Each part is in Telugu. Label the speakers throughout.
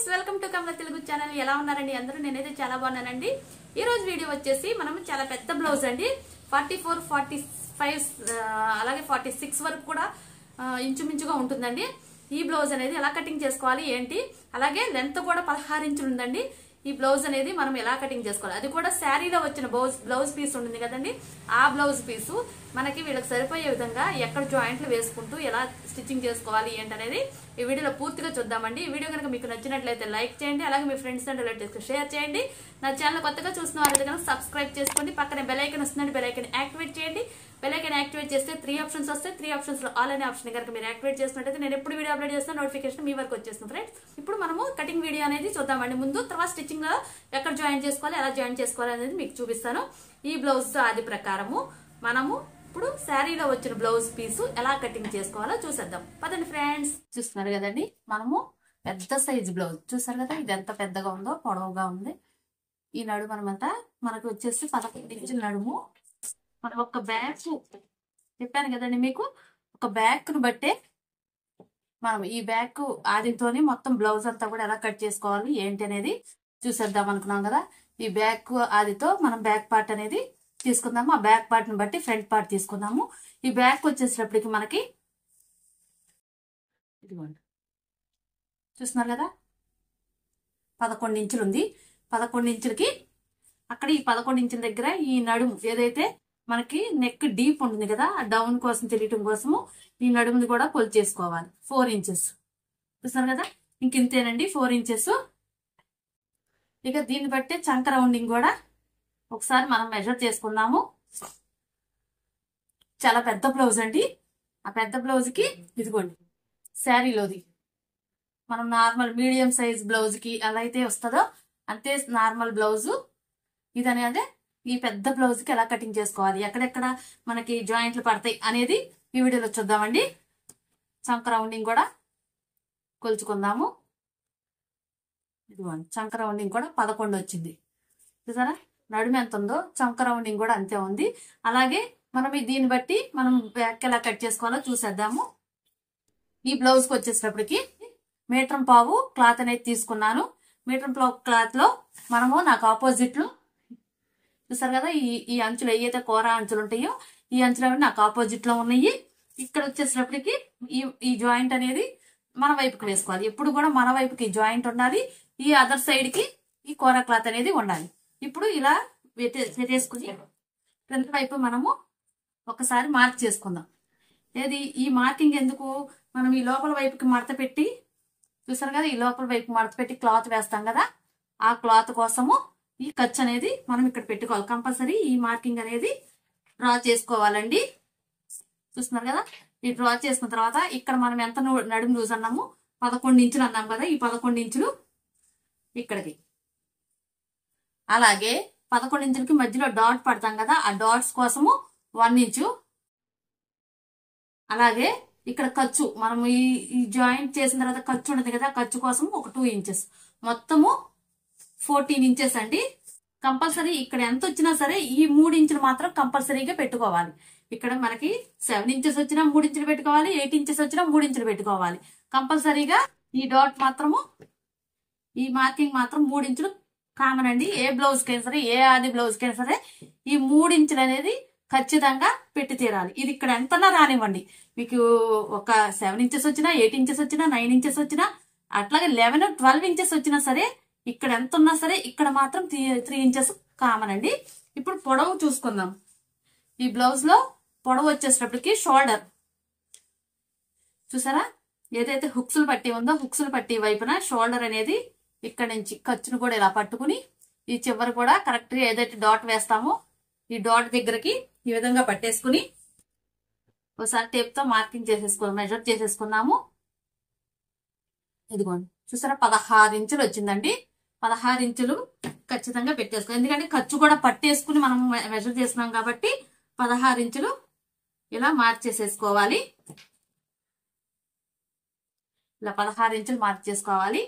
Speaker 1: Friends welcome to Kamala Telugu channel. ఎలా ఉన్నారండి అందరూ? నేనైతే చాలా బాగున్నానండి. ఈ రోజు వీడియో వచ్చేసి మనం చాలా పెద్ద బ్లౌజ్ అండి, 44, 45 అలాగే 46 వరకు కూడా ఇంచుమించుగా ఉంటుందండి. ఈ బ్లౌజ్ అనేది ఎలా కటింగ్ చేసుకోవాలి ఏంటి, అలాగే లెంత్ కూడా 16 ఇంచులు ఉందండి. ఈ బ్లౌజ్ అనేది మనం ఎలా కటింగ్ చేసుకోవాలి, అది కూడా శారీలో వచ్చిన బ్లౌజ్ పీస్ ఉంటుంది కదండి, ఆ బ్లౌజ్ పీసు మనకి వీళ్ళకి సరిపోయే విధంగా ఎక్కడ జాయింట్లు వేసుకుంటూ ఎలా స్టిచ్చింగ్ చేసుకోవాలి ఏంటనేది ఈ వీడియోలో పూర్తిగా చూద్దామండి. ఈ వీడియో కనుక మీకు నచ్చినట్లయితే లైక్ చేయండి, అలాగే మీ ఫ్రెండ్స్ అండ్ రిలేటివ్స్ షేర్ చేయండి. నా ఛానల్ కొత్తగా చూసిన వారైతే కనుక సబ్స్క్రైబ్ చేసుకోండి. పక్కనే బెల్ ఐకాన్ వస్తుందండి, బెల్ ఐకాన్ యాక్టివేట్ చేయండి. బెల్ ఐకాన్ యాక్టివేట్ చేస్తే 3 ఆప్షన్స్ వస్తాయి. 3 ఆప్షన్స్ లో ఆల్ అనే ఆప్షన్ కనుక మీరు యాక్టివేట్ చేసినట్టయితే నేను ఎప్పుడు వీడియో అప్లోడ్ చేస్తాను నోటిఫికేషన్ మీ వరకు వచ్చేస్తుంది. ఫ్రెండ్స్ ఇప్పుడు మనము కటింగ్ వీడియో అనేది చూద్దామండి. ముందు తర్వాత స్టిచ్చింగ్ లో ఎక్కడ జాయిన్ చేసుకోవాలి, ఎలా జాయిన్ చేసుకోవాలి అనేది మీకు చూపిస్తాను. ఈ బ్లౌజ్ ఆది ప్రకారము మనము ఇప్పుడు శారీలో వచ్చిన బ్లౌజ్ పీసు ఎలా కటింగ్ చేసుకోవాలో చూసేద్దాం పదండి ఫ్రెండ్స్. చూస్తున్నారు కదండి, మనము పెద్ద సైజ్ బ్లౌజ్ చూసారు కదా, ఇది ఎంత పెద్దగా ఉందో, పొడవుగా ఉంది. ఈ నడుము అనమాట మనకు వచ్చేసి 11 ఇంచుల నడుము. మనం ఒక బ్యాక్ చెప్పాను కదండి మీకు, ఒక బ్యాక్ ను బట్టే మనం ఈ బ్యాక్ ఆదితోని మొత్తం బ్లౌజ్ అంతా కూడా ఎలా కట్ చేసుకోవాలి ఏంటి అనేది చూసేద్దాం అనుకున్నాం కదా. ఈ బ్యాక్ ఆదితో మనం బ్యాక్ పార్ట్ అనేది తీసుకుందాము. ఆ బ్యాక్ పార్ట్ ని బట్టి ఫ్రంట్ పార్ట్ తీసుకుందాము. ఈ బ్యాక్ వచ్చేసేటప్పటికి మనకి ఇదిగోండి చూస్తున్నారు కదా, 11 ఇంచులు ఉంది. 11 ఇంచులకి అక్కడ ఈ 11 ఇంచుల దగ్గర ఈ నడుము ఏదైతే మనకి నెక్ డీప్ ఉంటుంది కదా, ఆ డౌన్ కోసం తెలియటం కోసము ఈ నడుముని కూడా కొలిచి చేసుకోవాలి. 4 ఇంచెస్ చూస్తున్నారు కదా, ఇంతేనండి 4 ఇంచెస్. ఇక దీన్ని బట్టి చంక రౌండింగ్ కూడా ఒకసారి మనం మెజర్ చేసుకున్నాము. చాలా పెద్ద బ్లౌజ్ అండి. ఆ పెద్ద బ్లౌజ్ కి ఇదిగోండి శారీలోది మనం నార్మల్ మీడియం సైజ్ బ్లౌజ్ కి ఎలా అయితే వస్తుందో అంతే నార్మల్ బ్లౌజు ఇది అనేది. ఈ పెద్ద బ్లౌజ్ కి ఎలా కటింగ్ చేసుకోవాలి, ఎక్కడెక్కడ మనకి జాయింట్లు పడతాయి అనేది ఈ వీడియోలో చూద్దామండి. చంక రౌండింగ్ కూడా కొలుచుకుందాము. ఇదిగోండి చంక రౌండింగ్ కూడా 11 వచ్చింది చూసారా. నడుము ఎంత ఉందో చంక రౌండింగ్ కూడా అంతే ఉంది. అలాగే మనం దీన్ని బట్టి మనం బ్యాక్ ఎలా కట్ చేసుకోవాలో చూసేద్దాము. ఈ బ్లౌజ్ కి వచ్చేసేటప్పటికి 1.5 మీటర్ క్లాత్ అనేది తీసుకున్నాను. 1.5 మీటర్ క్లాత్ లో మనము నాకు ఆపోజిట్ లో చూసారు కదా, ఈ అంచులు ఏవైతే కూర అంచులు ఉంటాయో ఈ అంచులు అవి నాకు ఆపోజిట్ లో ఉన్నాయి. ఇక్కడ వచ్చేసేటప్పటికి ఈ జాయింట్ అనేది మన వైపుకి వేసుకోవాలి. ఎప్పుడు కూడా మన వైపుకి జాయింట్ ఉండాలి, ఈ అదర్ సైడ్ కి ఈ కూర క్లాత్ అనేది ఉండాలి. ఇప్పుడు ఇలా పెట్టేసుకుని ఫ్రంట్ వైపు మనము ఒకసారి మార్క్ చేసుకుందాం. ఏది ఈ మార్కింగ్ ఎందుకు, మనం ఈ లోపల వైపుకి మడత పెట్టి చూసారు కదా, ఈ లోపల వైపు మడత పెట్టి క్లాత్ వేస్తాం కదా, ఆ క్లాత్ కోసము ఈ ఖర్చు అనేది మనం ఇక్కడ పెట్టుకోవాలి. కంపల్సరీ ఈ మార్కింగ్ అనేది డ్రా చేసుకోవాలండి. చూస్తున్నారు కదా, ఈ డ్రా చేసుకున్న తర్వాత ఇక్కడ మనం ఎంత నడుము లూజ్ అన్నాము, 11 ఇంచులు అన్నాం కదా, ఈ 11 ఇంచులు ఇక్కడికి, అలాగే 11 ఇంచులకి మధ్యలో డాట్ పడతాం కదా, ఆ డాట్స్ కోసము 1 ఇంచు, అలాగే ఇక్కడ ఖర్చు మనం ఈ జాయింట్ చేసిన తర్వాత ఖర్చు ఉండదు కదా, ఖర్చు కోసం ఒక 2 ఇంచెస్, మొత్తము 14 ఇంచెస్ అండి. కంపల్సరీ ఇక్కడ ఎంత వచ్చినా సరే ఈ 3 ఇంచులు మాత్రం కంపల్సరీగా పెట్టుకోవాలి. ఇక్కడ మనకి 7 ఇంచెస్ వచ్చినా 3 ఇంచులు పెట్టుకోవాలి, 8 ఇంచెస్ వచ్చినా 3 ఇంచులు పెట్టుకోవాలి. కంపల్సరీగా ఈ డాట్ మాత్రము, ఈ మార్కింగ్ మాత్రం 3 ఇంచులు కామన్ అండి. ఏ బ్లౌజ్ కైనా సరే, ఏ ఆది బ్లౌజ్ కైనా సరే ఈ 3 ఇంచులు అనేది ఖచ్చితంగా పెట్టి తీరాలి. ఇది ఇక్కడ ఎంతనా రానివ్వండి, మీకు ఒక 7 ఇంచెస్ వచ్చినా, 8 ఇంచెస్ వచ్చినా, 9 ఇంచెస్ వచ్చినా, అట్లాగే 11, 12 ఇంచెస్ వచ్చినా సరే, ఇక్కడ ఎంత ఉన్నా సరే ఇక్కడ మాత్రం 3 ఇంచెస్ కామన్ అండి. ఇప్పుడు పొడవు చూసుకుందాం. ఈ బ్లౌజ్ లో పొడవు వచ్చేటప్పటికి షోల్డర్ చూసారా, ఏదైతే హుక్స్లు పట్టి ఉందో హుక్స్లు పట్టి వైపున షోల్డర్ అనేది ఇక్కడ నుంచి ఖర్చును కూడా ఇలా పట్టుకుని ఈ చివరి కూడా కరెక్ట్ గా ఏదైతే డాట్ వేస్తామో ఈ డాట్ దగ్గరకి ఈ విధంగా పట్టేసుకుని ఒకసారి టేప్ తో మార్కింగ్ చేసేసుకున్నాం, మెజర్ చేసేసుకున్నాము. ఇదిగోండి చూసారా, 16 ఇంచులు వచ్చిందండి. 16 ఇంచులు ఖచ్చితంగా పెట్టేసుకో, ఎందుకంటే ఖర్చు కూడా పట్టేసుకుని మనం మెజర్ చేస్తున్నాం కాబట్టి 16 ఇంచులు ఇలా మార్క్ చేసేసుకోవాలి. ఇలా 16 ఇంచులు మార్క్ చేసుకోవాలి.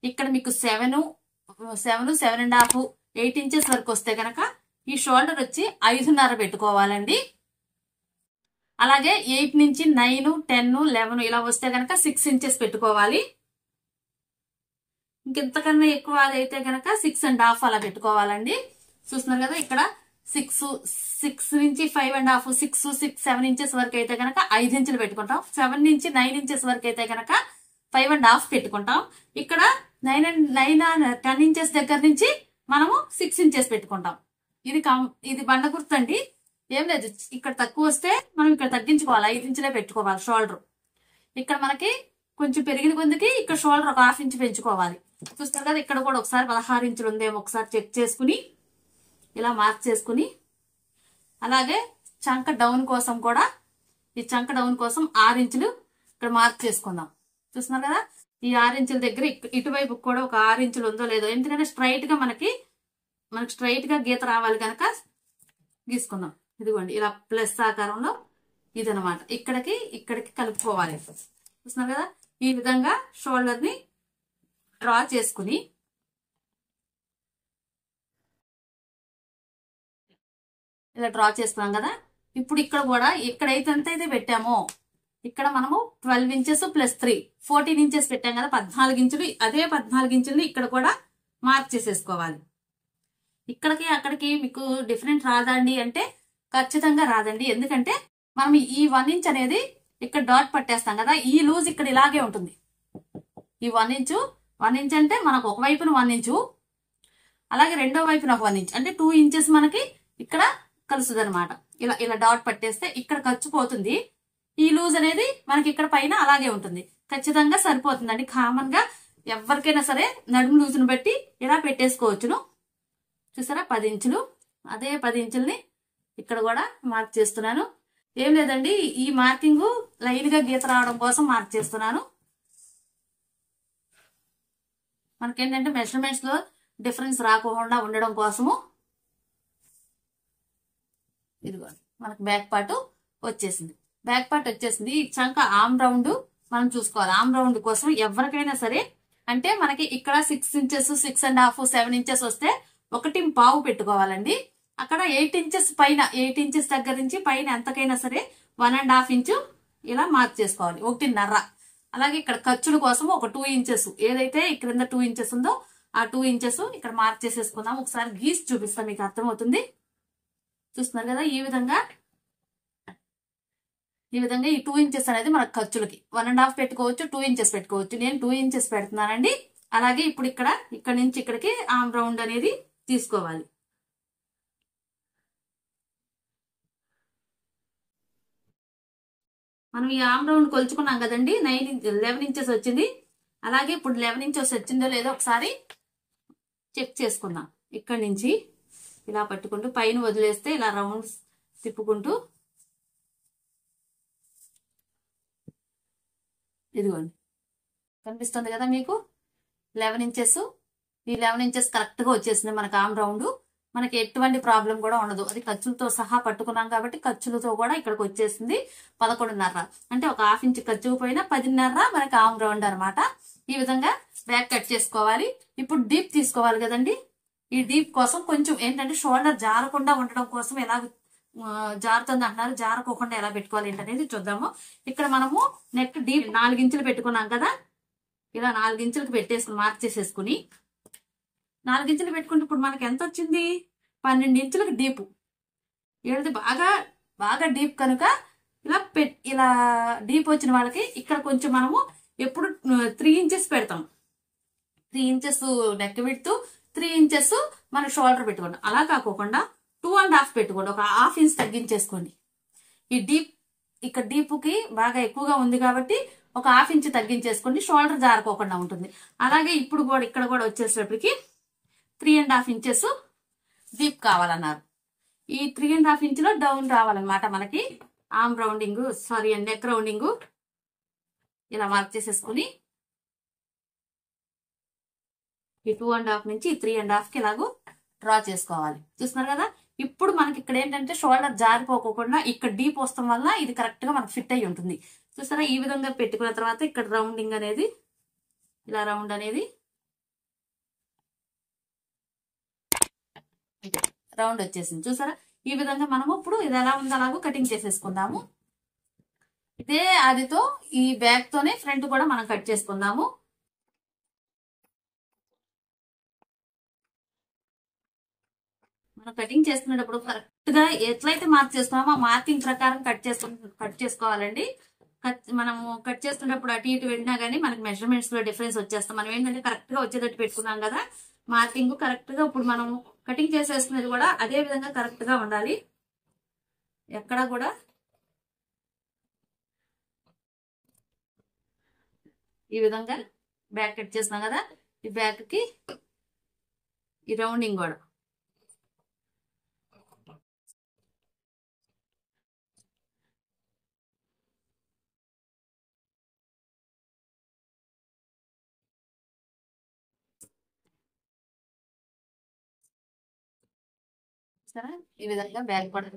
Speaker 1: ఇక్కడ మీకు 7, 7.5, 8 ఇంచెస్ వరకు వస్తే కనుక ఈ షోల్డర్ వచ్చి 5.5 పెట్టుకోవాలండి. అలాగే 8 నుంచి 9, 10, 11 ఇలా వస్తే కనుక 6 ఇంచెస్ పెట్టుకోవాలి. ఇంకెంతకన్నా ఎక్కువ అదైతే గనక 6.5 అలా పెట్టుకోవాలండి. చూస్తున్నారు కదా ఇక్కడ 6 నుంచి 5.5, 6, 7 ఇంచెస్ వరకు అయితే గనక 5 ఇంచులు పెట్టుకుంటాం. 7 నుంచి 9 ఇంచెస్ వరకు అయితే గనక 5.5 పెట్టుకుంటాం. ఇక్కడ 10 ఇంచెస్ దగ్గర నుంచి మనము 6 ఇంచెస్ పెట్టుకుంటాం. ఇది బండ గుర్తండి, ఏం లేదు. ఇక్కడ తక్కువ వస్తే మనం ఇక్కడ తగ్గించుకోవాలి, 5 ఇంచులే పెట్టుకోవాలి షోల్డర్. ఇక్కడ మనకి కొంచెం పెరిగిన కొందికి ఇక్కడ షోల్డర్ ఒక 1/2 ఇంచు పెంచుకోవాలి. చూస్తారు కదా ఇక్కడ కూడా ఒకసారి 16 ఇంచులు ఉందేమో ఒకసారి చెక్ చేసుకుని ఇలా మార్క్ చేసుకుని, అలాగే చంక డౌన్ కోసం కూడా ఈ చంక డౌన్ కోసం 6 ఇంచులు ఇక్కడ మార్క్ చేసుకుందాం. చూస్తున్నారు కదా ఈ 6 ఇంచుల దగ్గర ఇటువైపు కూడా ఒక 6 ఇంచులు ఉందో లేదో, ఎందుకంటే స్ట్రైట్ గా మనకి స్ట్రైట్ గా గీత రావాలి కనుక గీసుకుందాం. ఇదిగోండి ఇలా ప్లస్ ఆకారంలో ఇదనమాట, ఇక్కడికి కలుపుకోవాలి. చూస్తున్నారు కదా ఈ విధంగా షోల్డర్ ని డ్రా చేసుకుని ఇలా డ్రా చేసుకున్నాం కదా. ఇప్పుడు ఇక్కడ కూడా ఎక్కడైతే ఎంతైతే పెట్టామో ఇక్కడ మనము 12 ఇంచెస్ ప్లస్ 3 14 ఇంచెస్ పెట్టాం కదా, 14 ఇంచులు. అదే 14 ఇంచుల్ని ఇక్కడ కూడా మార్క్ చేసేసుకోవాలి. ఇక్కడికి అక్కడికి మీకు డిఫరెంట్ రాదండి అంటే ఖచ్చితంగా రాదండి, ఎందుకంటే మనం ఈ 1 ఇంచ్ అనేది ఇక్కడ డాట్ పట్టేస్తాం కదా, ఈ లూజ్ ఇక్కడ ఇలాగే ఉంటుంది. ఈ 1 ఇంచ్ అంటే మనకు ఒక వైపున 1 ఇంచు, అలాగే రెండో వైపున 1 ఇంచ్ అంటే 2 ఇంచెస్ మనకి ఇక్కడ కలుస్తుంది అనమాట. ఇలా డాట్ పట్టేస్తే ఇక్కడ ఖర్చు పోతుంది. ఈ లూజ్ అనేది మనకి ఇక్కడ పైన అలాగే ఉంటుంది, ఖచ్చితంగా సరిపోతుందండి. కామన్ గా ఎవరికైనా సరే నడుము లూజును బట్టి ఇలా పెట్టేసుకోవచ్చును. చూసారా 10 ఇంచులు, అదే 10 ఇంచుల్ని ఇక్కడ కూడా మార్క్ చేస్తున్నాను. ఏం లేదండి, ఈ మార్కింగ్ లైన్ గా గీత రావడం కోసం మార్క్ చేస్తున్నాను. మనకేంటంటే మెజర్మెంట్స్ లో డిఫరెన్స్ రాకుండా ఉండడం కోసము. ఇదిగో మనకు బ్యాక్ పార్ట్ వచ్చేసింది. ఈ చంక ఆమ్ రౌండ్ మనం చూసుకోవాలి. ఆమ్ రౌండ్ కోసం ఎవరికైనా సరే అంటే మనకి ఇక్కడ 6 ఇంచెస్ 6.5 7 ఇంచెస్ వస్తే 1.5 పెట్టుకోవాలండి. అక్కడ 8 ఇంచెస్ పైన 8 ఇంచెస్ దగ్గర నుంచి పైన ఎంతకైనా సరే 1.5 ఇంచు ఇలా మార్క్ చేసుకోవాలి, 1.5. అలాగే ఇక్కడ ఖర్చుల కోసం ఒక 2 ఇంచెస్, ఏదైతే ఇక్కడ 2 ఇంచెస్ ఉందో ఆ 2 ఇంచెస్ ఇక్కడ మార్క్ చేసేసుకుందాం. ఒకసారి గీసి చూపిస్తాం, మీకు అర్థమవుతుంది. చూస్తున్నారు కదా ఈ విధంగా ఈ 2 ఇంచెస్ అనేది మనకు ఖర్చులకి 1.5 పెట్టుకోవచ్చు, 2 ఇంచెస్ పెట్టుకోవచ్చు. నేను 2 ఇంచెస్ పెడుతున్నానండి. అలాగే ఇప్పుడు ఇక్కడ నుంచి ఇక్కడికి ఆమ్ రౌండ్ అనేది తీసుకోవాలి. మనం ఈ ఆమ్ రౌండ్ కొలుచుకున్నాం కదండి, 11 ఇంచెస్ వచ్చింది. అలాగే ఇప్పుడు 11 ఇంచెస్ వచ్చిందో లేదో ఒకసారి చెక్ చేసుకుందాం. ఇక్కడ నుంచి ఇలా పట్టుకుంటూ పైన వదిలేస్తే ఇలా రౌండ్స్ తిప్పుకుంటూ ఇదిగోండి కనిపిస్తుంది కదా మీకు 11 ఇంచెస్. ఈ 11 ఇంచెస్ కరెక్ట్ గా వచ్చేసింది మనకు ఆమ్ రౌండ్. మనకి ఎటువంటి ప్రాబ్లం కూడా ఉండదు, అది ఖర్చులతో సహా పట్టుకున్నాం కాబట్టి ఖర్చులతో కూడా ఇక్కడికి వచ్చేసింది 11.5. అంటే ఒక 1/2 ఇంచ్ ఖర్చు పోయినా 10.5 మనకి ఆమ్ రౌండ్ అనమాట. ఈ విధంగా బ్యాక్ కట్ చేసుకోవాలి. ఇప్పుడు డీప్ తీసుకోవాలి కదండి. ఈ డీప్ కోసం కొంచెం ఏంటంటే షోల్డర్ జారకుండా ఉండడం కోసం ఎలా జారుతుంది అంటున్నారు, జారకోకుండా ఎలా పెట్టుకోవాలి ఏంటనేది చూద్దాము. ఇక్కడ మనము నెక్ డీప్ 4 ఇంచులు పెట్టుకున్నాం కదా, ఇలా 4 ఇంచులకు పెట్టేసుకుని మార్క్ చేసేసుకుని 4 ఇంచులు పెట్టుకుంటే ఇప్పుడు మనకి ఎంత వచ్చింది 12 ఇంచులకు డీపు. ఏది బాగా డీప్ కనుక ఇలా డీప్ వచ్చిన వాళ్ళకి ఇక్కడ కొంచెం మనము ఎప్పుడు 3 ఇంచెస్ పెడతాం. 3 ఇంచెస్ నెక్ విడ్త్, 3 ఇంచెస్ మన షోల్డర్ పెట్టుకోండి. అలా కాకోకుండా 2.5 పెట్టుకోండి, ఒక 1/2 ఇంచ్ తగ్గించేసుకోండి. ఈ ఇక్కడ డీపుకి బాగా ఎక్కువగా ఉంది కాబట్టి ఒక 1/2 ఇంచ్ తగ్గించేసుకోండి, షోల్డర్ జారుకోకుండా ఉంటుంది. అలాగే ఇప్పుడు కూడా ఇక్కడ కూడా వచ్చేసేపటికి 3.5 ఇంచెస్ డీప్ కావాలన్నారు. ఈ 3.5 ఇంచులో డౌన్ రావాలన్నమాట మనకి ఆమ్ రౌండింగ్ నెక్ రౌండింగ్. ఇలా మార్క్ చేసేసుకుని ఈ 2.5 నుంచి 3.5కి ఇలాగూ డ్రా చేసుకోవాలి. చూస్తున్నారు కదా ఇప్పుడు మనకి ఇక్కడ ఏంటంటే షోల్డర్ జారిపోకుండా ఇక్కడ డీప్ వస్తాం వల్ల ఇది కరెక్ట్ గా మనకు ఫిట్ అయి ఉంటుంది. చూస్తారా ఈ విధంగా పెట్టుకున్న తర్వాత ఇక్కడ రౌండింగ్ అనేది ఇలా రౌండ్ అనేది రౌండ్ వచ్చేసింది. చూసారా ఈ విధంగా మనము ఇప్పుడు ఇది ఎలా ఉందో అలాగూ కటింగ్ చేసేసుకుందాము. ఇదే ఆదితో ఈ బ్యాక్ తోనే ఫ్రంట్ కూడా మనం కట్ చేసుకుందాము. మనం కటింగ్ చేసుకునేటప్పుడు కరెక్ట్ గా ఎట్లయితే మార్క్ చేసుకున్నామో ఆ మార్కింగ్ ప్రకారం కట్ చేసుకోవాలండి. మనము కట్ చేసుకున్నప్పుడు అటు ఇటు వెళ్ళినా గానీ మనకి మెజర్మెంట్స్ లో డిఫరెన్స్ వచ్చేస్తాం. మనం ఏంటంటే కరెక్ట్ గా వచ్చేటట్టు పెట్టుకున్నాం కదా, మార్కింగ్ కరెక్ట్ గా ఇప్పుడు మనం కటింగ్ చేసేసుకునేది కూడా అదే విధంగా కరెక్ట్ గా ఉండాలి. ఎక్కడ కూడా ఈ విధంగా బ్యాక్ కట్ చేస్తున్నాం కదా, ఈ బ్యాక్ కి ఈ రౌండింగ్ కూడా సరే. ఈ విధంగా బ్యాక్ కూడా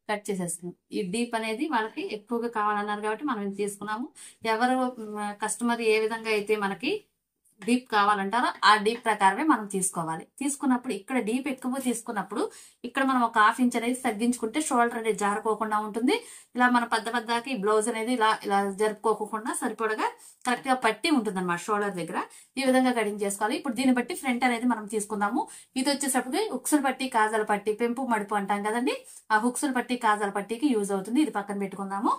Speaker 1: కట్ చేసేస్తున్నాం. ఈ డీప్ అనేది వాళ్ళకి ఎక్కువగా కావాలన్నారు కాబట్టి మనం ఇది తీసుకున్నాము. ఎవరు కస్టమర్ ఏ విధంగా అయితే మనకి డీప్ కావాలంటారో ఆ డీప్ ప్రకారమే మనం తీసుకోవాలి. తీసుకున్నప్పుడు ఇక్కడ డీప్ ఎక్కువ తీసుకున్నప్పుడు ఇక్కడ మనం ఒక 1/2 ఇంచ్ అనేది తగ్గించుకుంటే షోల్డర్ అనేది జారుకోకుండా ఉంటుంది. ఇలా మన పెద్దకి ఈ బ్లౌజ్ అనేది ఇలా జరుపుకోకుండా సరిపడగా కరెక్ట్ గా పట్టి ఉంటుంది అనమాట షోల్డర్ దగ్గర. ఈ విధంగా కటింగ్ చేసుకోవాలి. ఇప్పుడు దీన్ని బట్టి ఫ్రంట్ అనేది మనం తీసుకుందాము. ఇది వచ్చేసరికి హుక్సుల పట్టి, కాజాల పట్టి, పెంపు మడుపు అంటాం కదండి, ఆ హుక్సుల పట్టి, కాజాల పట్టికి యూజ్ అవుతుంది. ఇది పక్కన పెట్టుకుందాము.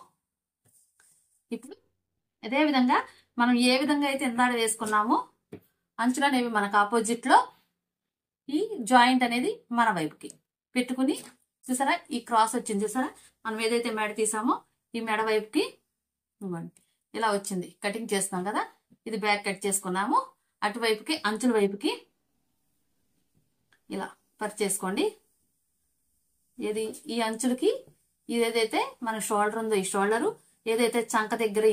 Speaker 1: ఇప్పుడు అదే విధంగా మనం ఏ విధంగా అయితే ఎందాడ వేసుకున్నామో అంచులు అనేవి మనకు ఆపోజిట్ లో ఈ జాయింట్ అనేది మన వైపుకి పెట్టుకుని చూసారా, ఈ క్రాస్ వచ్చింది చూసారా, మనం ఏదైతే మెడ తీసామో ఈ మెడ వైపుకి ఇలా వచ్చింది. కటింగ్ చేస్తాం కదా, ఇది బ్యాక్ కట్ చేసుకున్నాము. అటువైపుకి అంచుల వైపుకి ఇలా పర్చ్ చేసుకోండి. ఏది ఈ అంచులకి ఇదేదైతే మన షోల్డర్ ఉందో ఈ షోల్డరు, ఏదైతే చంక దగ్గర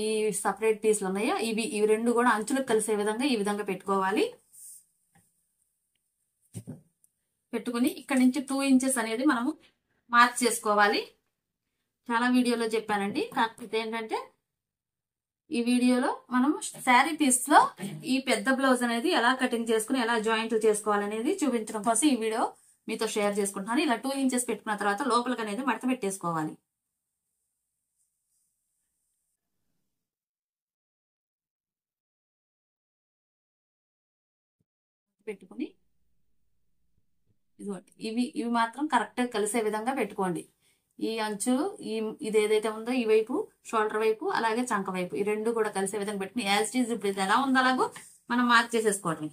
Speaker 1: ఈ సపరేట్ పీస్లు ఉన్నాయో ఇవి రెండు కూడా అంచులకు కలిసే విధంగా ఈ విధంగా పెట్టుకోవాలి. పెట్టుకుని ఇక్కడ నుంచి 2 ఇంచెస్ అనేది మనము మార్క్ చేసుకోవాలి. చాలా వీడియోలో చెప్పానండి, కాకపోతే ఏంటంటే ఈ వీడియోలో మనం శారీ పీస్ లో ఈ పెద్ద బ్లౌజ్ అనేది ఎలా కటింగ్ చేసుకుని ఎలా జాయింట్లు చేసుకోవాలనేది చూపించడం కోసం ఈ వీడియో మీతో షేర్ చేసుకుంటున్నాను. ఇలా 2 ఇంచెస్ పెట్టుకున్న తర్వాత లోపలికి అనేది మడత పెట్టేసుకోవాలి. పెట్టుకుని ఇవి మాత్రం కరెక్ట్ గా కలిసే విధంగా పెట్టుకోండి. ఈ అంచు ఇది ఏదైతే ఉందో ఈ వైపు షోల్డర్ వైపు అలాగే చంక వైపు ఈ రెండు కూడా కలిసే విధంగా పెట్టుకుని యాజ్ ఇట్ ఈజ్ ఇప్పుడు ఎలా ఉందో అలాగో మనం మార్క్ చేసేసుకోవటం.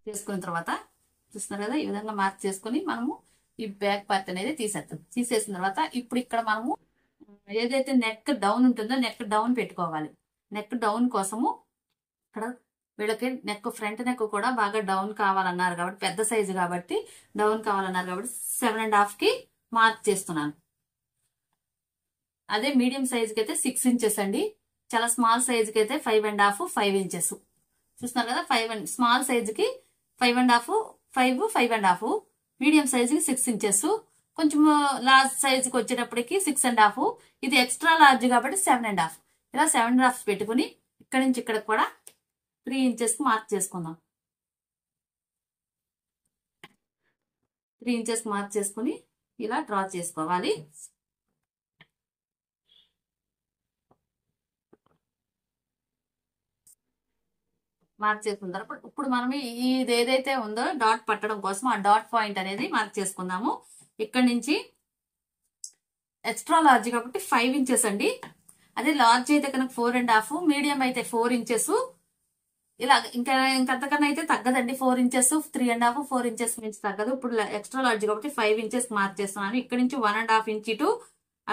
Speaker 1: చేసుకున్న తర్వాత చూస్తున్నారు కదా, ఈ విధంగా మార్క్ చేసుకుని మనము ఈ బ్యాక్ పార్ట్ అనేది తీసేస్తాం. తీసేసిన తర్వాత ఇప్పుడు ఇక్కడ మనము ఏదైతే నెక్ డౌన్ ఉంటుందో నెక్ డౌన్ పెట్టుకోవాలి. నెక్ డౌన్ కోసము ఇక్కడ వీళ్ళకి నెక్ ఫ్రంట్ నెక్ కూడా బాగా డౌన్ కావాలన్నారు కాబట్టి పెద్ద సైజు కాబట్టి డౌన్ కావాలన్నారు కాబట్టి 7.5 కి మార్క్ చేస్తున్నాను. అదే మీడియం సైజుకి అయితే 6 ఇంచెస్ అండి. చాలా స్మాల్ సైజుకి అయితే 5.5 5 ఇంచెస్. చూస్తున్నారు కదా, స్మాల్ సైజుకి 5.5 5.5, మీడియం సైజుకి 6 ఇంచెస్, కొంచెం లార్జ్ సైజుకి వచ్చేటప్పటికి 6.5, ఇది ఎక్స్ట్రా లార్జ్ కాబట్టి 7.5. ఇలా 7.5 పెట్టుకుని ఇక్కడ నుంచి ఇక్కడ కూడా 3 ఇంచెస్ కి మార్క్ చేసుకుందాం. 3 ఇంచెస్ కి మార్క్ చేసుకుని ఇలా డ్రా చేసుకోవాలి. మార్క్ చేసుకున్న తర్వాత ఇప్పుడు మనం ఇది ఏదైతే ఉందో డాట్ పట్టడం కోసం ఆ డాట్ పాయింట్ అనేది మార్క్ చేసుకుందాము. ఇక్కడ నుంచి ఎక్స్ట్రా లార్జ్ కాబట్టి 5 ఇంచెస్ అండి. అదే లార్జ్ అయితే కనుక 4.5, మీడియం అయితే 4 ఇంచెస్. ఇలా ఇంకంతకన్నా అయితే తగ్గదండి. 4 ఇంచెస్ 3.5 4 ఇంచెస్ నుంచి తగ్గదు. ఇప్పుడు ఎక్స్ట్రా లార్జ్ కాబట్టి 5 ఇంచెస్ మార్క్ చేస్తున్నాను. ఇక్కడ నుంచి 1.5 ఇంచ్ ఇటు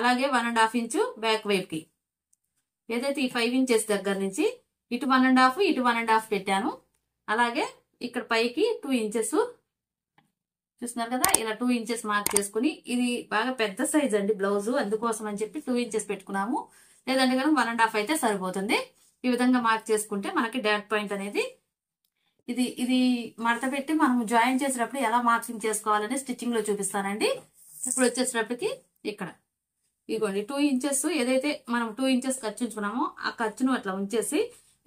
Speaker 1: అలాగే 1.5 ఇంచు బ్యాక్ వైపుకి ఏదైతే ఈ 5 ఇంచెస్ దగ్గర నుంచి ఇటు 1.5 ఇటు 1.5 పెట్టాను. అలాగే ఇక్కడ పైకి 2 ఇంచెస్ చూస్తున్నారు కదా, ఇలా 2 ఇంచెస్ మార్క్ చేసుకుని ఇది బాగా పెద్ద సైజ్ అండి బ్లౌజ్, అందుకోసం అని చెప్పి 2 ఇంచెస్ పెట్టుకున్నాము. లేదంటే కనుక 1.5 అయితే సరిపోతుంది. ఈ విధంగా మార్క్ చేసుకుంటే మనకి డాట్ పాయింట్ అనేది ఇది మడత పెట్టి మనం జాయిన్ చేసేటప్పుడు ఎలా మార్కింగ్ చేసుకోవాలని స్టిచ్చింగ్ లో చూపిస్తానండి. ఇప్పుడు వచ్చేసేటప్పటికి ఇక్కడ ఇదిగోండి 2 ఇంచెస్ ఏదైతే మనం 2 ఇంచెస్ ఖర్చు ఉంచుకున్నామో ఆ ఖర్చును అట్లా ఉంచేసి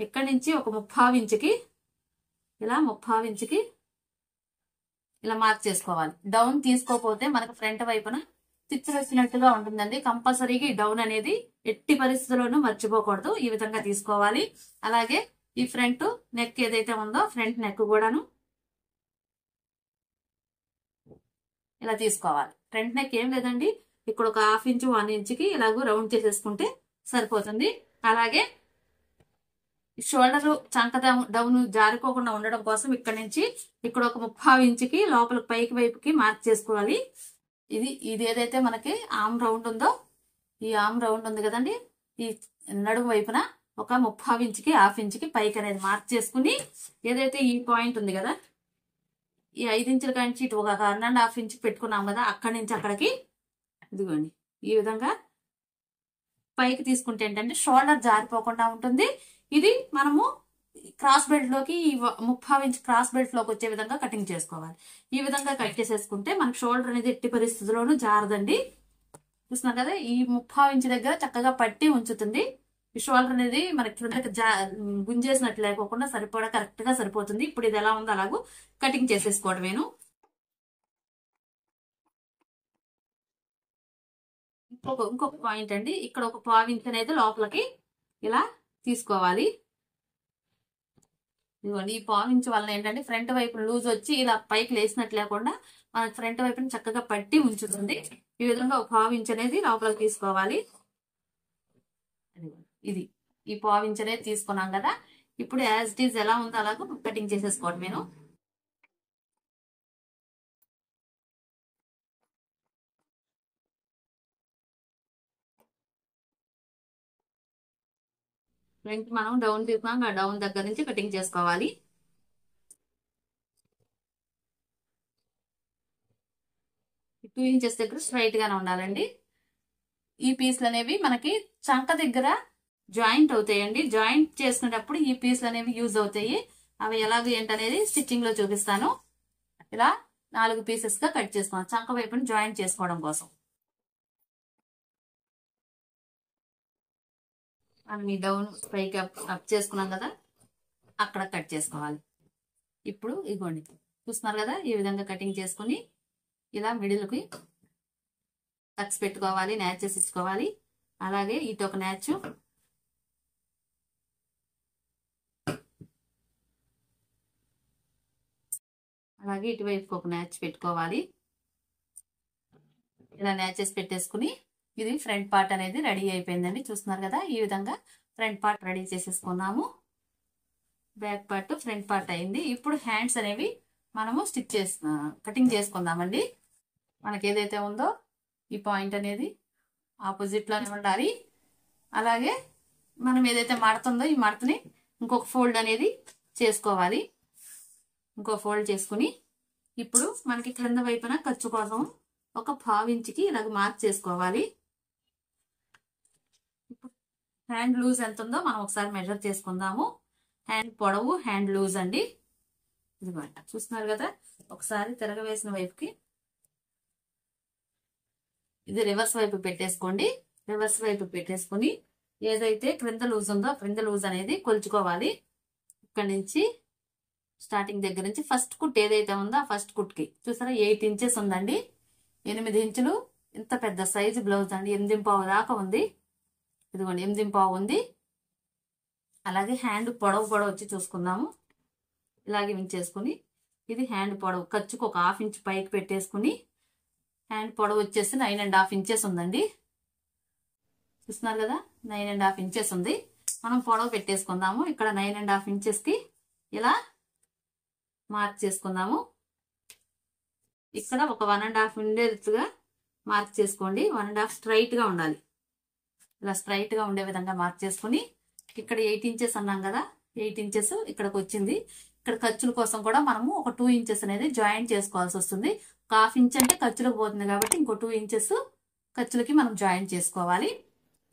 Speaker 1: ఇక్కడి నుంచి ఒక 3/2 ఇంచుకి ఇలా 3/2 ఇంచుకి ఇలా మార్క్ చేసుకోవాలి. డౌన్ తీసుకోకపోతే మనకు ఫ్రంట్ వైపున స్టిచ్ వేసినట్టుగా ఉంటుందండి. కంపల్సరీగా ఈ డౌన్ అనేది ఎట్టి పరిస్థితుల్లోనూ మర్చిపోకూడదు. ఈ విధంగా తీసుకోవాలి. అలాగే ఈ ఫ్రంట్ నెక్ ఏదైతే ఉందో ఫ్రంట్ నెక్ కూడాను ఇలా తీసుకోవాలి. ఫ్రంట్ నెక్ ఏం లేదండి, ఇక్కడ ఒక 1/2 ఇంచు 1 ఇంచుకి ఇలాగూ రౌండ్ చేసేసుకుంటే సరిపోతుంది. అలాగే షోల్డర్ చంక డౌన్ జారిపోకుండా ఉండడం కోసం ఇక్కడ నుంచి ఇక్కడ ఒక 3/2 ఇంచుకి లోపల పైకి వైపుకి మార్క్ చేసుకోవాలి. ఇది ఏదైతే మనకి ఆమ్ రౌండ్ ఉందో ఈ ఆమ్ రౌండ్ ఉంది కదండి, ఈ నడుము వైపున ఒక 3/2 ఇంచుకి 1/2 ఇంచుకి పైకి అనేది మార్క్ చేసుకుని ఏదైతే ఈ పాయింట్ ఉంది కదా ఈ 5 ఇంచుల కంచి ఇటు ఒక 1.5 ఇంచుకి పెట్టుకున్నాం కదా, అక్కడి నుంచి అక్కడికి ఇదిగోండి ఈ విధంగా పైకి తీసుకుంటే ఏంటంటే షోల్డర్ జారిపోకుండా ఉంటుంది. ఇది మనము క్రాస్ బెల్ట్ లోకి 3/2 ఇంచ్ క్రాస్ బెల్ట్ లోకి వచ్చే విధంగా కటింగ్ చేసుకోవాలి. ఈ విధంగా కట్ చేసేసుకుంటే మనకు షోల్డర్ అనేది ఎట్టి పరిస్థితుల్లోనూ జారదండి. చూస్తున్నారు కదా, ఈ 3/2 ఇంచ్ దగ్గర చక్కగా పట్టి ఉంచుతుంది. ఈ షోల్డర్ అనేది మనకి కిందకి గుంజేసినట్లు లేకోకుండా కరెక్ట్ గా సరిపోతుంది. ఇప్పుడు ఇది ఎలా ఉందో అలాగూ కటింగ్ చేసేసుకోవడమేను. ఇంకొక పాయింట్ అండి, ఇక్కడ ఒక 1/2 ఇంచ్ అనేది లోపలికి ఇలా తీసుకోవాలి. ఇదిగోండి ఈ 1/2 ఇంచ్ వల్ల ఏంటంటే ఫ్రంట్ వైపు లూజ్ వచ్చి ఇలా పైకి లేసినట్లు లేకుండా మనకి ఫ్రంట్ వైపుని చక్కగా పట్టి ఉంచుతుంది. ఈ విధంగా ఒక 1/2 ఇంచ్ అనేది లోపలికి తీసుకోవాలి. ఇది ఈ 1/2 ఇంచ్ అనేది తీసుకున్నాం కదా, ఇప్పుడు యాజ్ ఇట్ ఈజ్ ఎలా ఉందో అలాగూ కటింగ్ చేసేసుకోండి. నేను ఫ్రంట్ మనం డౌన్ తీసుకున్నాం, ఆ డౌన్ దగ్గర నుంచి కటింగ్ చేసుకోవాలి. ఈ 2 ఇంచెస్ దగ్గర స్ట్రైట్ గానే ఉండాలండి. ఈ పీస్లు అనేవి మనకి చంక దగ్గర జాయింట్ అవుతాయండి. జాయింట్ చేసుకునేటప్పుడు ఈ పీస్లు అనేవి యూజ్ అవుతాయి. అవి ఎలాగ ఏంటనేది స్టిచ్చింగ్ లో చూపిస్తాను. ఇలా 4 పీసెస్ గా కట్ చేసుకోవాలి చంక వైపుని జాయింట్ చేసుకోవడం కోసం. మనం ఈ డౌన్ పైకి అప్ చేసుకున్నాం కదా, అక్కడ కట్ చేసుకోవాలి. ఇప్పుడు ఇదిగోండి చూస్తున్నారు కదా, ఈ విధంగా కటింగ్ చేసుకుని ఇలా మిడిల్కి టక్స్ పెట్టుకోవాలి, న్యాచెస్ ఇచ్చుకోవాలి. అలాగే ఇటు ఒక న్యాచ్, అలాగే ఇటువైపు ఒక న్యాచ్ పెట్టుకోవాలి. ఇలా న్యాచెస్ పెట్టేసుకుని ఇది ఫ్రంట్ పార్ట్ అనేది రెడీ అయిపోయిందండి. చూస్తున్నారు కదా, ఈ విధంగా ఫ్రంట్ పార్ట్ రెడీ చేసేసుకున్నాము. బ్యాక్ పార్ట్ ఫ్రంట్ పార్ట్ అయింది. ఇప్పుడు హ్యాండ్స్ అనేవి మనము కటింగ్ చేసుకుందామండి. మనకి ఏదైతే ఉందో ఈ పాయింట్ అనేది ఆపోజిట్ లోనే ఉండాలి. అలాగే మనం ఏదైతే మడతుందో ఈ మడతని ఇంకొక ఫోల్డ్ అనేది చేసుకోవాలి. ఇంకో ఫోల్డ్ చేసుకుని ఇప్పుడు మనకి క్రింద వైపున ఖర్చు కోసం ఒక 1/2 ఇంచుకి ఇలాగ మార్క్ చేసుకోవాలి. హ్యాండ్ లూజ్ ఎంత ఉందో మనం ఒకసారి మెజర్ చేసుకుందాము. హ్యాండ్ పొడవు, హ్యాండ్ లూజ్ అండి. ఇదిగోండి చూస్తున్నారు కదా, ఒకసారి తిరగవేసిన వైపుకి ఇది రివర్స్ వైపు పెట్టేసుకోండి. రివర్స్ వైపు పెట్టేసుకుని ఏదైతే క్రింద లూజ్ ఉందో క్రింద లూజ్ అనేది కొలుచుకోవాలి. ఇక్కడ నుంచి స్టార్టింగ్ దగ్గర నుంచి ఫస్ట్ కుట్ ఏదైతే ఉందో ఆ ఫస్ట్ కుట్కి చూసారా 8 ఇంచెస్ ఉందండి. 8 ఇంచులు ఇంత పెద్ద సైజు బ్లౌజ్ అండి. 8.5 దాకా ఉంది. ఇదిగోండి 8.5 ఉంది. అలాగే హ్యాండ్ పొడవు కూడా వచ్చి చూసుకుందాము. ఇలాగే వించేసుకుని ఇది హ్యాండ్ పొడవు ఖర్చుకు ఒక 1/2 ఇంచ్ పైకి పెట్టేసుకుని హ్యాండ్ పొడవు వచ్చేసి 9.5 ఇంచెస్ ఉందండి. చూస్తున్నారు కదా, 9.5 ఇంచెస్ ఉంది. మనం పొడవు పెట్టేసుకుందాము. ఇక్కడ 9.5 ఇంచెస్ కి ఇలా మార్క్ చేసుకుందాము. ఇక్కడ ఒక 1.5 ఉండేట్టుగా మార్క్ చేసుకోండి. 1.5 స్ట్రైట్ గా ఉండాలి. ఇలా స్ట్రైట్ గా ఉండే విధంగా మార్క్ చేసుకుని ఇక్కడ 8 ఇంచెస్ అన్నాం కదా, 8 ఇంచెస్ ఇక్కడికి వచ్చింది. ఇక్కడ ఖర్చుల కోసం కూడా మనము ఒక 2 ఇంచెస్ అనేది జాయింట్ చేసుకోవాల్సి వస్తుంది. ఒక 1/2 ఇంచ్ అంటే ఖర్చులకు పోతుంది కాబట్టి ఇంకో 2 ఇంచెస్ ఖర్చులకి మనం జాయింట్ చేసుకోవాలి.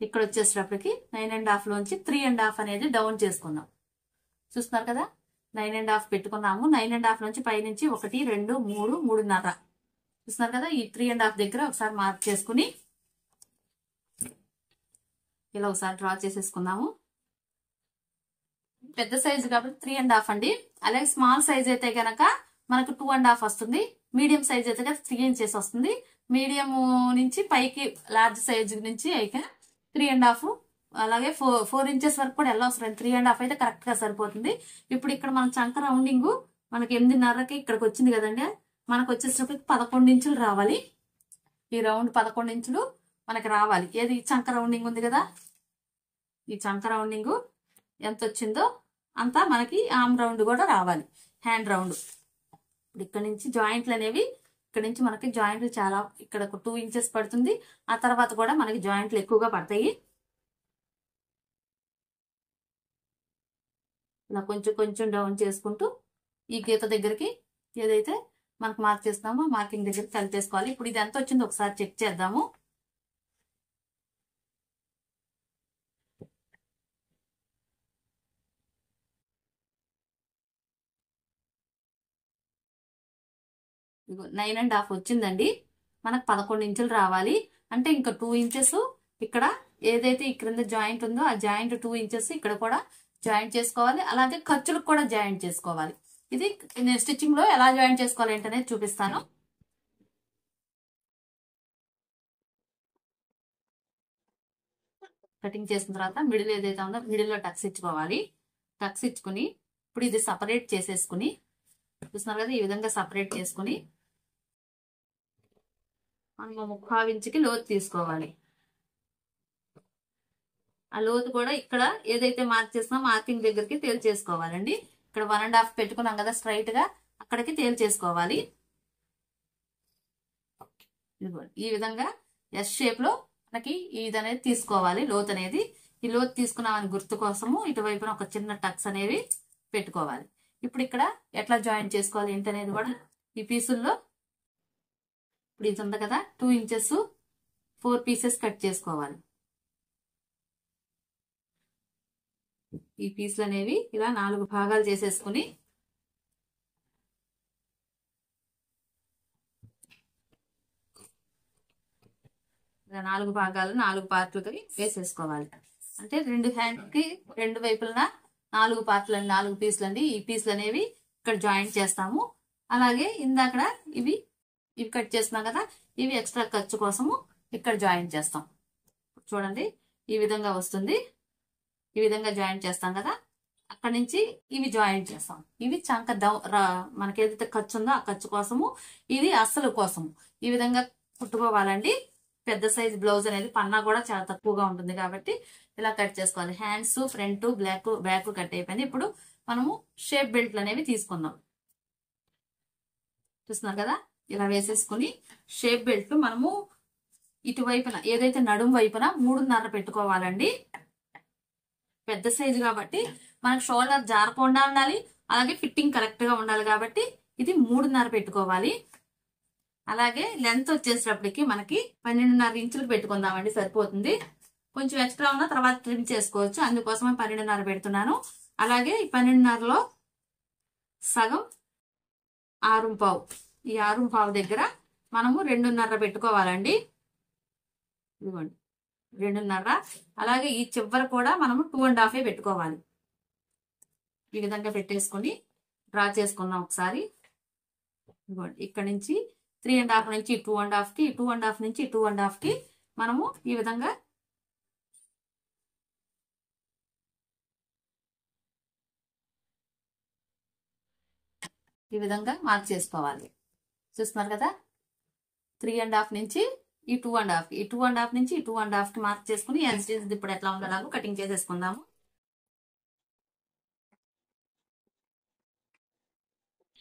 Speaker 1: ఇక్కడ వచ్చేసేటప్పటికి 9.5 లోంచి 3.5 అనేది డౌన్ చేసుకుందాం. చూస్తున్నారు కదా, 9.5 పెట్టుకున్నాము. 9.5 నుంచి పైనుంచి 1, 2, 3, 3.5 చూస్తున్నారు కదా, ఈ 3.5 దగ్గర ఒకసారి మార్క్ చేసుకుని ఇలా ఒకసారి డ్రా చేసేసుకుందాము. పెద్ద సైజు కాబట్టి 3.5 అండి. అలాగే స్మాల్ సైజ్ అయితే కనుక మనకు 2.5 వస్తుంది. మీడియం సైజ్ అయితే కనుక 3 ఇంచెస్ వస్తుంది. మీడియం నుంచి పైకి లార్జ్ సైజ్ నుంచి అయితే 3.5, అలాగే 4 ఇంచెస్ వరకు కూడా వెళ్ళవసరం. 3.5 అయితే కరెక్ట్ గా సరిపోతుంది. ఇప్పుడు ఇక్కడ మన చంక రౌండింగ్ మనకి 8.5కి ఇక్కడికి వచ్చింది కదండి. మనకు వచ్చేసరికి 11 ఇంచులు రావాలి. ఈ రౌండ్ 11 ఇంచులు మనకి రావాలి. ఏది చంక రౌండింగ్ ఉంది కదా, ఈ చంక రౌండింగ్ ఎంత వచ్చిందో అంతా మనకి ఆర్మ్ రౌండ్ కూడా రావాలి, హ్యాండ్ రౌండ్. ఇప్పుడు ఇక్కడ నుంచి జాయింట్లు అనేవి, ఇక్కడ నుంచి మనకి జాయింట్లు చాలా, ఇక్కడ 2 ఇంచెస్ పడుతుంది. ఆ తర్వాత కూడా మనకి జాయింట్లు ఎక్కువగా పడతాయి. ఇలా కొంచెం కొంచెం డౌన్ చేసుకుంటూ ఈ గీత దగ్గరికి ఏదైతే మనకు మార్క్ చేస్తామో మార్కింగ్ దగ్గరికి కలిపేసుకోవాలి. ఇప్పుడు ఇది ఎంత వచ్చిందో ఒకసారి చెక్ చేద్దాము. ఇగో 9.5 వచ్చిందండి. మనకు 11 ఇంచులు రావాలి. అంటే ఇంకా 2 ఇంచెస్ ఇక్కడ ఏదైతే ఈ క్రింద జాయింట్ ఉందో ఆ జాయింట్ 2 ఇంచెస్ ఇక్కడ కూడా జాయింట్ చేసుకోవాలి. అలాగే ఖర్చులకు కూడా జాయింట్ చేసుకోవాలి. ఇది నేను స్టిచ్చింగ్ లో ఎలా జాయింట్ చేసుకోవాలి ఏంటనేది చూపిస్తాను. కటింగ్ చేసిన తర్వాత మిడిల్ ఏదైతే ఉందో మిడిల్ లో టక్స్ ఇచ్చుకోవాలి. టక్స్ ఇచ్చుకుని ఇప్పుడు ఇది సపరేట్ చేసేసుకుని, చూస్తున్నారు కదా, ఈ విధంగా సపరేట్ చేసుకుని మనం 1/2 ఇంచుకి లోతు తీసుకోవాలి. ఆ లోతు కూడా ఇక్కడ ఏదైతే మార్క్ చేసినా మార్కింగ్ దగ్గరికి తేల్చేసుకోవాలండి. ఇక్కడ 1.5 పెట్టుకున్నాం కదా స్ట్రైట్ గా, అక్కడికి తేల్చేసుకోవాలి. ఈ విధంగా ఎస్ షేప్ లో మనకి ఇది అనేది తీసుకోవాలి, లోతు అనేది. ఈ లోతు తీసుకున్నామని గుర్తు కోసము ఇటువైపున ఒక చిన్న టక్స్ అనేవి పెట్టుకోవాలి. ఇప్పుడు ఇక్కడ ఎట్లా జాయిన్ చేసుకోవాలి ఏంటనేది కూడా ఈ పీసుల్లో, ఇప్పుడు ఇది ఉంది కదా 2 ఇంచెస్ 4 పీసెస్ కట్ చేసుకోవాలి. ఈ పీసులు అనేవి ఇలా 4 భాగాలు చేసేసుకుని ఇలా 4 భాగాలు 4 పార్ట్లుగా వేసేసుకోవాలి. అంటే 2 హ్యాండ్ కి 2 వైపులన 4 పార్ట్లు అండి, 4 పీసులు అండి. ఈ పీసులు అనేవి ఇక్కడ జాయింట్ చేస్తాము. అలాగే ఇందాక ఇవి కట్ చేస్తున్నాం కదా, ఇవి ఎక్స్ట్రా ఖర్చు కోసము ఇక్కడ జాయింట్ చేస్తాం. చూడండి ఈ విధంగా వస్తుంది. ఈ విధంగా జాయింట్ చేస్తాం కదా, అక్కడ నుంచి ఇవి జాయింట్ చేస్తాం. ఇవి చంక మనకి ఏదైతే ఖర్చు ఉందో ఆ ఖర్చు కోసము, ఇది అస్సలు కోసము. ఈ విధంగా కుట్టుకోవాలండి. పెద్ద సైజ్ బ్లౌజ్ అనేది పన్నా కూడా చాలా తక్కువగా ఉంటుంది కాబట్టి ఇలా కట్ చేసుకోవాలి. హ్యాండ్స్ ఫ్రంట్ బ్యాక్ కట్ అయిపోయింది. ఇప్పుడు మనము షేప్ బెల్ట్లు అనేవి తీసుకుందాం. చూస్తున్నారు కదా, ఇలా వేసేసుకుని షేప్ బెల్ట్ మనము ఇటువైపున ఏదైతే నడుం వైపున 3.5 పెట్టుకోవాలండి. పెద్ద సైజు కాబట్టి మనకు షోల్డర్ జారకుండా ఉండాలి, అలాగే ఫిట్టింగ్ కరెక్ట్ గా ఉండాలి కాబట్టి ఇది 3.5 పెట్టుకోవాలి. అలాగే లెంత్ వచ్చేటప్పటికి మనకి 12.5 ఇంచులకు పెట్టుకుందామండి, సరిపోతుంది. కొంచెం ఎక్స్ట్రా ఉన్న తర్వాత ట్రిమ్ చేసుకోవచ్చు, అందుకోసమే 12.5 పెడుతున్నాను. అలాగే ఈ 12.5లో సగం 6.5, ఈ 6.5 దగ్గర మనము 2.5 పెట్టుకోవాలండి. ఇదిగోండి 2.5. అలాగే ఈ చివర కూడా మనము 2.5 పెట్టుకోవాలి. ఈ విధంగా పెట్టేసుకొని డ్రా చేసుకుందాం ఒకసారి. ఇదిగోండి ఇక్కడ నుంచి 3.5 నుంచి 2.5కి, 2.5 నుంచి 2.5కి మనము ఈ విధంగా మార్క్ చేసుకోవాలి. చూస్తున్నారు కదా, 3.5 నుంచి ఈ 2.5, ఈ 2.5 నుంచి ఈ 2.5కి మార్క్ చేసుకుని ఇప్పుడు ఎట్లా ఉండేలాగో కటింగ్ చేసేసుకుందాము.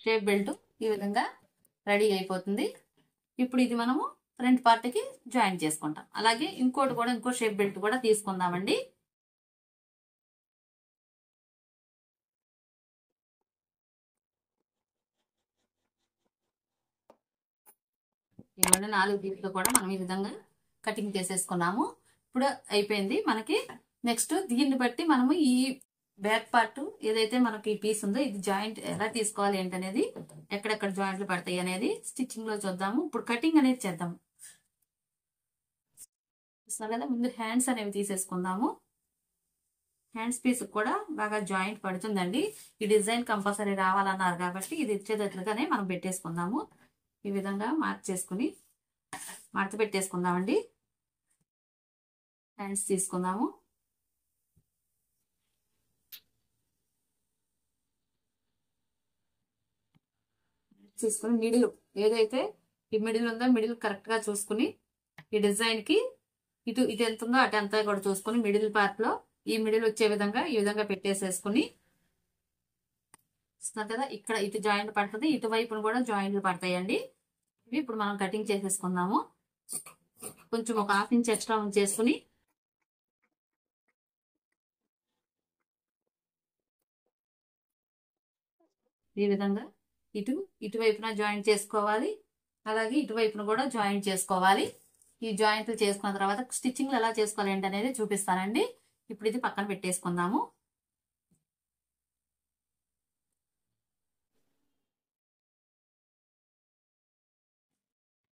Speaker 1: షేప్ బెల్ట్ ఈ విధంగా రెడీ అయిపోతుంది. ఇప్పుడు ఇది మనము ఫ్రంట్ పార్ట్ కి జాయిన్ చేసుకుంటాం. అలాగే ఇంకో షేప్ బెల్ట్ కూడా తీసుకుందామండి. ఇవన్నీ 4 పీసులు కూడా మనం ఈ విధంగా కటింగ్ చేసేసుకున్నాము. ఇప్పుడు అయిపోయింది మనకి. నెక్స్ట్ దీన్ని బట్టి మనము ఈ బ్యాక్ పార్ట్ ఏదైతే మనకి ఈ పీస్ ఉందో ఇది జాయింట్ ఎలా తీసుకోవాలి ఏంటనేది, ఎక్కడెక్కడ జాయింట్లు పడతాయి అనేది స్టిచ్చింగ్ లో చూద్దాము. ఇప్పుడు కటింగ్ అనేది చేద్దాము. చూస్తున్నారు కదా, ముందు హ్యాండ్స్ అనేవి తీసేసుకుందాము. హ్యాండ్స్ పీస్ కూడా బాగా జాయింట్ పడుతుందండి. ఈ డిజైన్ కంపల్సరీ రావాలన్నారు కాబట్టి ఇది ఇచ్చేటట్లుగానే మనం పెట్టేసుకుందాము. ఈ విధంగా మార్క్ చేసుకుని మడత పెట్టేసుకుందామండి. హ్యాండ్స్ తీసుకుందాము. తీసుకుని మిడిల్ ఏదైతే ఈ మిడిల్ ఉందో మిడిల్ కరెక్ట్ గా చూసుకుని ఈ డిజైన్ కి ఇటు ఎంత ఉందో అటు అంతా కూడా చూసుకుని మిడిల్ పార్ట్ లో ఈ మిడిల్ వచ్చే విధంగా ఈ విధంగా పెట్టేసేసుకుని కదా, ఇక్కడ ఇటు జాయింట్ పడుతుంది, ఇటువైపును కూడా జాయింట్లు పడతాయండి. ఇవి ఇప్పుడు మనం కటింగ్ చేసేసుకుందాము. కొంచెం ఒక 1/2 ఇంచ్ ఎక్స్ట్రా ఉంచేసుకుని ఈ విధంగా ఇటువైపున జాయింట్ చేసుకోవాలి. అలాగే ఇటువైపున కూడా జాయింట్ చేసుకోవాలి. ఈ జాయింట్లు చేసుకున్న తర్వాత స్టిచ్చింగ్ ఎలా చేసుకోవాలి ఏంటనేది చూపిస్తానండి. ఇప్పుడు ఇది పక్కన పెట్టేసుకుందాము.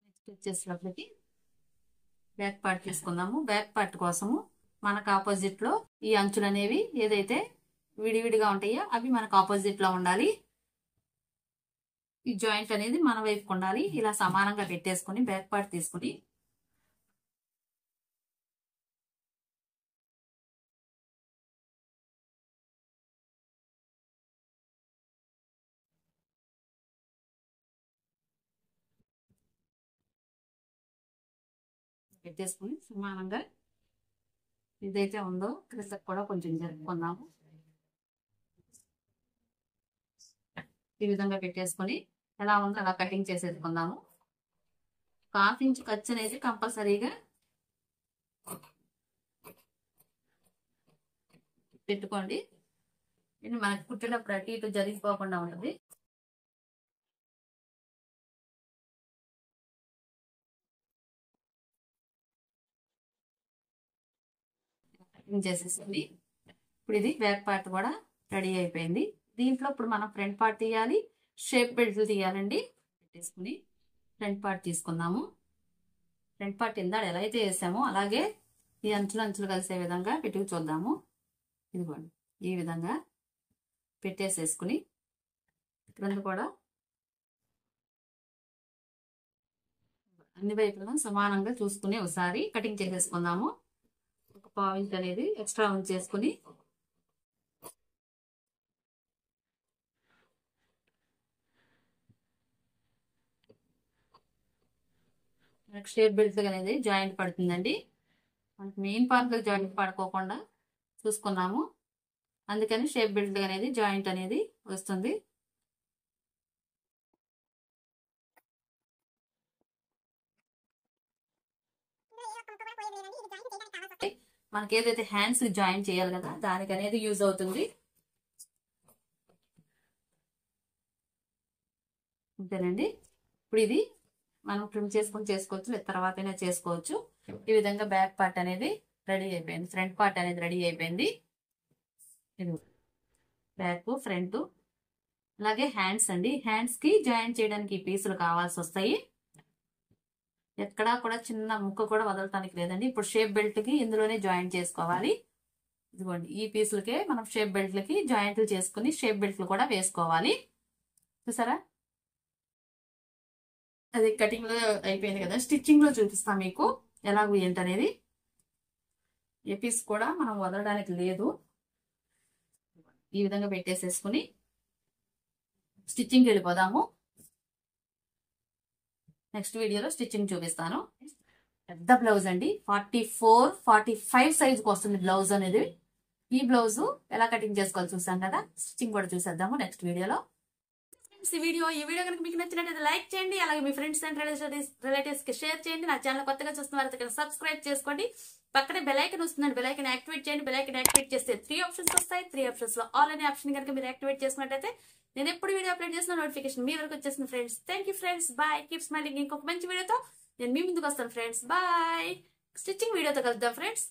Speaker 1: నెక్స్ట్ వచ్చేసరికి బ్యాక్ పార్ట్ తీసుకుందాము. బ్యాక్ పార్ట్ కోసము మనకు ఆపోజిట్ లో ఈ అంచులు అనేవి ఏదైతే విడివిడిగా ఉంటాయో అవి మనకు ఆపోజిట్ లో ఉండాలి. ఈ జాయింట్ అనేది మన వైపుకు ఉండాలి. ఇలా సమానంగా పెట్టేసుకుని బ్యాక్ పార్ట్ తీసుకుని సమానంగా ఇదైతే ఉందో క్రిస్టక్ కూడా కొంచెం జరుపుకుందాము. ఈ విధంగా పెట్టేసుకొని ఎలా ఉందో అలా కటింగ్ చేసేసుకుందాము. 1/2 ఇంచ్ ఖర్చు అనేది కంపల్సరీగా పెట్టుకోండి. ఇది మనకి కుట్టేటప్పుడు అటు ఇటు జరిగిపోకుండా ఉంటుంది. కటింగ్ చేసేసింది. ఇప్పుడు ఇది బ్యాక్ పార్ట్ కూడా రెడీ అయిపోయింది. దీంట్లో ఇప్పుడు మనం ఫ్రంట్ పార్ట్ తీయాలి, షేప్ బెల్ట్లు తీయాలండి. పెట్టేసుకుని ఫ్రంట్ పార్ట్ తీసుకుందాము. ఫ్రంట్ పార్ట్ ఇందాక ఎలా అయితే వేసామో అలాగే ఈ అంచులు కలిసే విధంగా పెట్టుకు చూద్దాము. ఇదిగోండి ఈ విధంగా పెట్టేసేసుకుని క్రింద కూడా అన్ని వైపులను సమానంగా చూసుకుని ఒకసారి కటింగ్ చేసేసుకుందాము. ఒక 1/2 ఇంచ్ అనేది ఎక్స్ట్రా ఉంచేసుకుని షేప్ బెల్ట్ అనేది జాయింట్ పడుతుందండి. మనకి మెయిన్ పార్ట్ లో జాయింట్ పడుకోకుండా చూసుకున్నాము. అందుకని షేప్ బెల్ట్ అనేది జాయింట్ అనేది వస్తుంది. మనకి ఏదైతే హ్యాండ్స్ జాయిన్ చేయాలి కదా దానికి అనేది యూజ్ అవుతుంది. అంతేనండి. ఇప్పుడు ఇది మనం ట్రిమ్ చేసుకుని చేసుకోవచ్చు, లేదా తర్వాత అయినా చేసుకోవచ్చు. ఈ విధంగా బ్యాక్ పార్ట్ అనేది రెడీ అయిపోయింది. ఫ్రంట్ పార్ట్ అనేది రెడీ అయిపోయింది. ఇది బ్యాక్ ఫ్రంట్ అలాగే హ్యాండ్స్ అండి. హ్యాండ్స్ కి జాయిన్ చేయడానికి ఈ పీసులు కావాల్సి వస్తాయి. ఎక్కడా కూడా చిన్న ముక్క కూడా వదలటానికి లేదండి. ఇప్పుడు షేప్ బెల్ట్ కి ఇందులోనే జాయిన్ చేసుకోవాలి. ఇదిగోండి ఈ పీసులకే మనం షేప్ బెల్ట్లకి జాయింట్లు చేసుకుని షేప్ బెల్ట్లు కూడా వేసుకోవాలి. చూసారా, అది కటింగ్ లో అయిపోయింది కదా. స్టిచ్చింగ్ లో చూపిస్తాం మీకు ఎలాగో ఏంటనేది. ఏ పీస్ కూడా మనం వదలడానికి లేదు. ఈ విధంగా పెట్టేసేసుకుని స్టిచ్చింగ్ వెళ్ళిపోదాము. నెక్స్ట్ వీడియోలో స్టిచ్చింగ్ చూపిస్తాను. పెద్ద బ్లౌజ్ అండి, 44-45 సైజుకి వస్తుంది బ్లౌజ్ అనేది. ఈ బ్లౌజ్ ఎలా కటింగ్ చేసుకోవాలి చూసాం కదా, స్టిచ్చింగ్ కూడా చూసేద్దాము నెక్స్ట్ వీడియోలో. ఈ వీడియో కనుక మీకు నచ్చినట్లయితే లైక్ చేయండి. అలాగే మీ ఫ్రెండ్స్ అండ్ రిలేటివ్స్ కి షేర్ చేయండి. నా ఛానల్ కొత్తగా చూస్తున్న వారైతే సబ్స్క్రైబ్ చేసుకోండి. పక్కనే బెల్ ఐకాన్ వస్తుందండి, బెల్ ఐకాన్ యాక్టివేట్ చేయండి. బెల్ ఐకాన్ యాక్టివేట్ చేస్తే 3 ఆప్షన్స్ వస్తాయి. 3 ఆప్షన్స్ లో ఆల్ అనే ఆప్షన్ కనుక మీరు యాక్టివేట్ చేసుకున్నట్లయితే నేను ఎప్పుడు వీడియో అప్లోడ్ చేసిన నోటిఫికేషన్ మీ వరకు వచ్చేసిన friends. Thank you friends, bye, keep smiling. ఇంకొక మంచి వీడియోతో నేను మీ ముందుకు వస్తాను ఫ్రెండ్స్. బాయ్. స్టిచ్చింగ్ వీడియోతో కలుద్దాం ఫ్రెండ్స్.